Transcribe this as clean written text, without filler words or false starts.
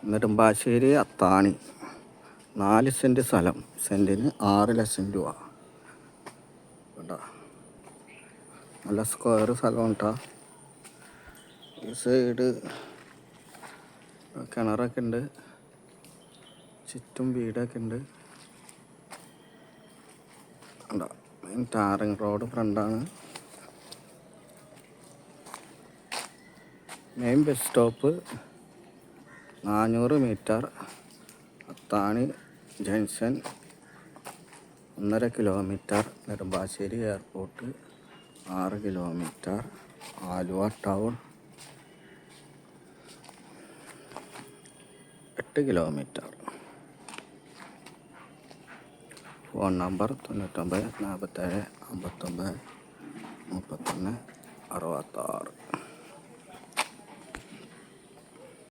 നെടുമ്പാശ്ശേരി അത്താണി 4 cent സ്ഥലം, സെൻറ്റിന് 6 ലക്ഷം രൂപ. കേട്ടോ, നല്ല സ്ക്വയർ സ്ഥലം കേട്ടോ. ഈ സൈഡ് കിണറൊക്കെ ഉണ്ട്, ചുറ്റും വീടൊക്കെ ഉണ്ട്. കേട്ടോ, മെയിൻ ടാറിങ് റോഡ് ഫ്രണ്ടാണ്. Main bus stop 400 metre. Athani junction 1.5 kilometre. Nedumbassery airport 6 kilometre. Aluva town 8 kilometre. Phone number 99 47 59 31 66.